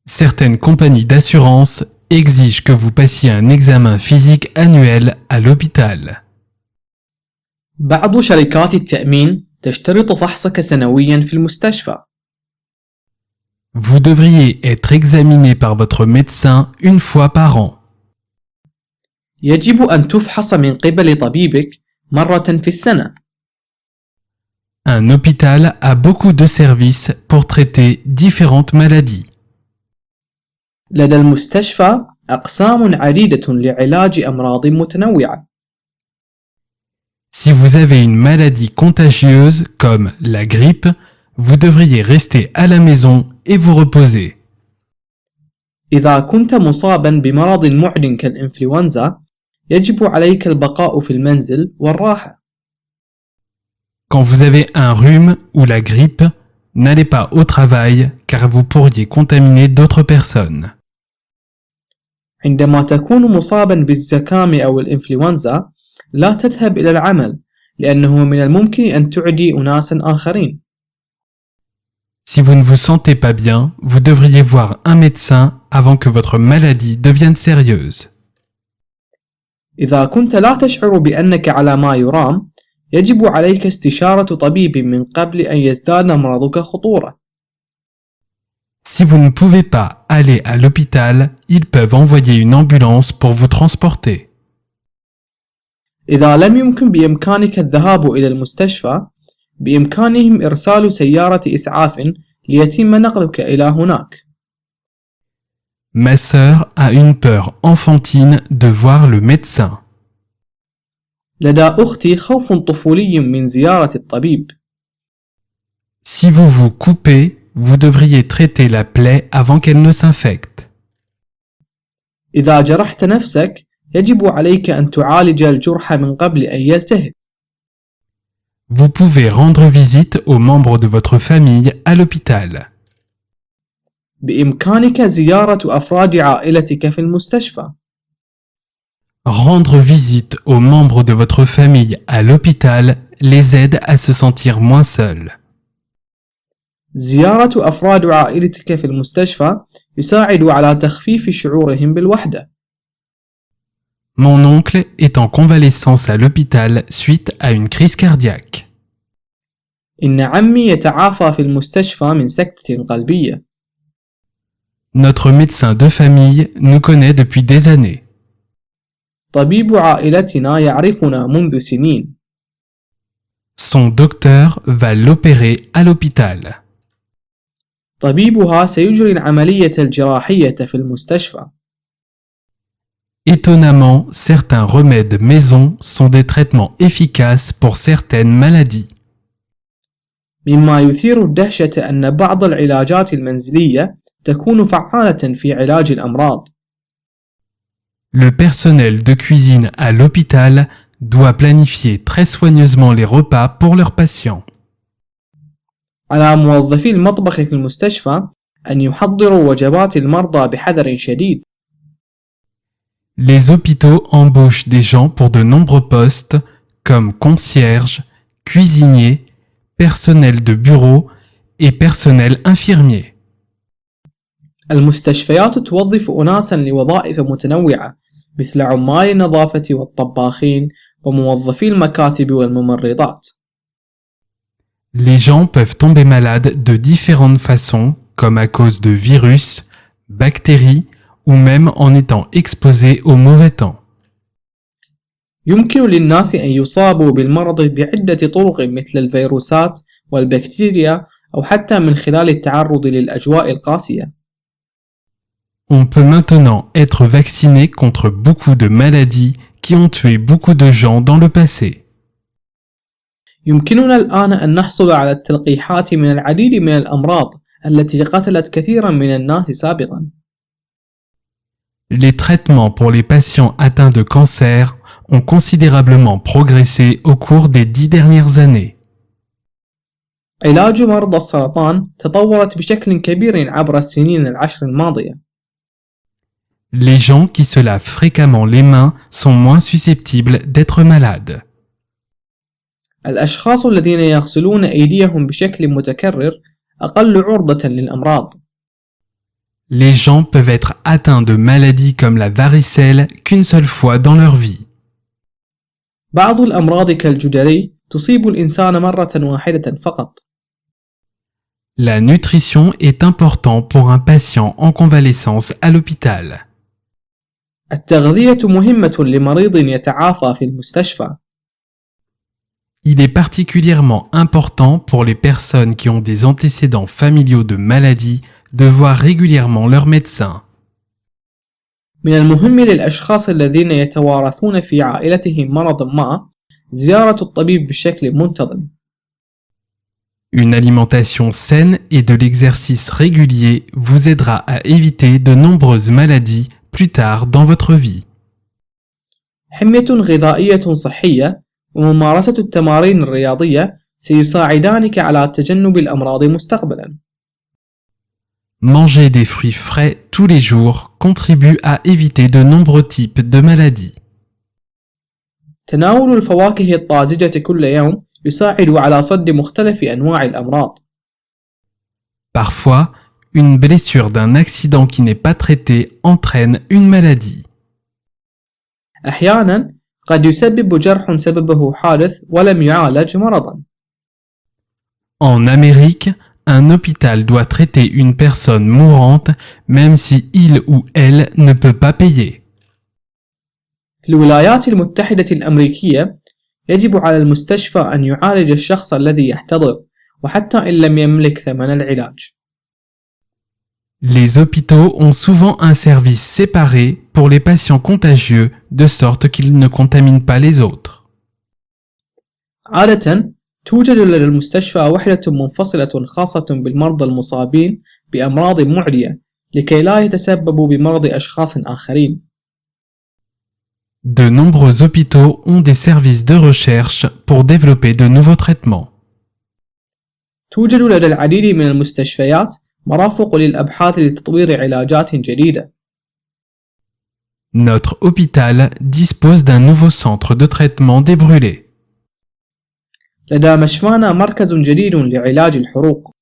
Certaines compagnies d'assurance exigent que vous passiez un examen physique annuel à l'hôpital. بعض شركات التأمين تشترط فحصك سنويا في المستشفى. Vous devriez être examiné par votre médecin une fois par an. يجب أن تفحص من قبل طبيبك مرة في السنة. Un hôpital a beaucoup de services pour traiter différentes maladies. لدى المستشفى أقسام عديدة لعلاج أمراض متنوعة. Si vous avez une maladie contagieuse comme la grippe, vous devriez rester à la maison et vous reposer. إذا كنت مصابا بمرض معد كالإنفلونزا، يجب عليك البقاء في المنزل والراحة. Quand vous avez un rhume ou la grippe, n'allez pas au travail car vous pourriez contaminer d'autres personnes. عندما تكون مصابا بالزكام أو الإنفلونزا، لا تذهب إلى العمل، لأنه من الممكن أن تعدي أناسا آخرين. Si vous ne vous sentez pas bien, vous devriez voir un médecin avant que votre maladie devienne sérieuse. إذا كنت لا تشعر بأنك على ما يرام، يجب عليك استشارة طبيب من قبل أن يزداد مرضك خطورة. Si vous ne pouvez pas aller à l'hôpital, ils peuvent envoyer une ambulance pour vous transporter. إذا لم يمكن بإمكانك الذهاب إلى المستشفى، بإمكانهم إرسال سيارة إسعاف ليتم نقلك إلى هناك. Ma sœur a une peur enfantine de voir le médecin. لدى أختي خوف طفولي من زيارة الطبيب. Si vous vous coupez, vous devriez traiter la plaie avant qu'elle ne s'infecte. إذا جرحت نفسك، يجب عليك أن تعالج الجرح من قبل أن يلتهب. Vous pouvez rendre visite aux membres de votre famille à l'hôpital. بإمكانك زيارة أفراد عائلتك في المستشفى. Rendre visite aux membres de votre famille à l'hôpital les aide à se sentir moins seuls. زيارة أفراد عائلتك في المستشفى يساعد على تخفيف شعورهم بالوحدة. Mon oncle est en convalescence à l'hôpital suite à une crise cardiaque. إن عمي يتعافى في المستشفى من سكتة قلبية. Notre médecin de famille nous connaît depuis des années. طبيب عائلتنا يعرفنا منذ سنين. Son docteur va l'opérer à l'hôpital. طبيبها سيجري العملية الجراحية في المستشفى. Étonnamment, certains remèdes maison sont des traitements efficaces pour certaines maladies. مما يثير الدهشة أن بعض العلاجات المنزلية تكون فعالة في علاج الأمراض. Le personnel de cuisine à l'hôpital doit planifier très soigneusement les repas pour leurs patients. على موظفي المطبخ في المستشفى أن يحضروا وجبات المرضى بحذر شديد. Les hôpitaux embauchent des gens pour de nombreux postes comme concierge, cuisinier, personnel de bureau et personnel infirmier. المستشفيات توظف أناسا لوظائف متنوعة مثل عمال النظافة والطباخين وموظفي المكاتب والممرضات. Les gens peuvent tomber malades de différentes façons, comme à cause de virus, bactéries ou même en étant exposés au mauvais temps. يمكن للناس أن يصابوا بالمرض بعدة طرق مثل الفيروسات والبكتيريا أو حتى من خلال التعرض للأجواء القاسية. On peut maintenant être vacciné contre beaucoup de maladies qui ont tué beaucoup de gens dans le passé. يمكننا الآن أن نحصل على التلقيحات من العديد من الأمراض التي قتلت كثيرا من الناس سابقا. Les traitements pour les patients atteints de cancer ont considérablement progressé au cours des 10 dernières années. علاج مرضى السرطان تطورت بشكل كبير عبر السنين العشر الماضية. Les gens qui se lavent fréquemment les mains sont moins susceptibles d'être malades. الأشخاص الذين يغسلون أيديهم بشكل متكرر أقل عرضة للأمراض. Les gens peuvent être atteints de maladies comme la varicelle qu'une seule fois dans leur vie. بعض الأمراض كالجدري تصيب الإنسان مرة واحدة فقط. La nutrition est important pour un patient en convalescence à l'hôpital. التغذية مهمة لمريض يتعافى في المستشفى. Il est particulièrement important pour les personnes qui ont des antécédents familiaux de maladies de voir régulièrement leur médecin. من المهم للأشخاص الذين يتوارثون في عائلتهم مرض ما زيارة الطبيب بشكل منتظم. Une alimentation saine et de l'exercice régulier vous aidera à éviter de nombreuses maladies plus tard dans votre vie. حمية غذائية صحية وممارسة التمارين الرياضية سيساعدانك على تجنب الأمراض مستقبلا. Manger des fruits frais tous les jours contribue à éviter de nombreux types de maladies. تناول الفواكه الطازجة كل يوم يساعد على صد مختلف أنواع الأمراض. Parfois, une blessure d'un accident qui n'est pas traité entraîne une maladie. أحيانا قد يسبب جرح سببه حادث ولم يعالج مرضا. En Amérique, un hôpital doit traiter une personne mourante même si il ou elle ne peut pas payer. في الولايات المتحدة الأمريكية يجب على المستشفى أن يعالج الشخص الذي يحتضر وحتى إن لم يملك ثمن العلاج. Les hôpitaux ont souvent un service séparé pour les patients contagieux de sorte qu'ils ne contaminent pas les autres. عادة توجد لدى المستشفى وحدة منفصلة خاصة بالمرضى المصابين بأمراض معدية لكي لا يتسببوا بمرض أشخاص آخرين. De nombreux hôpitaux ont des services de recherche pour développer de nouveaux traitements. توجد لدى العديد من المستشفيات مرافق للأبحاث لتطوير علاجات جديدة. Notre hôpital dispose d'un nouveau centre de traitement des brûlés. لدى مشفانا مركز جديد لعلاج الحروق.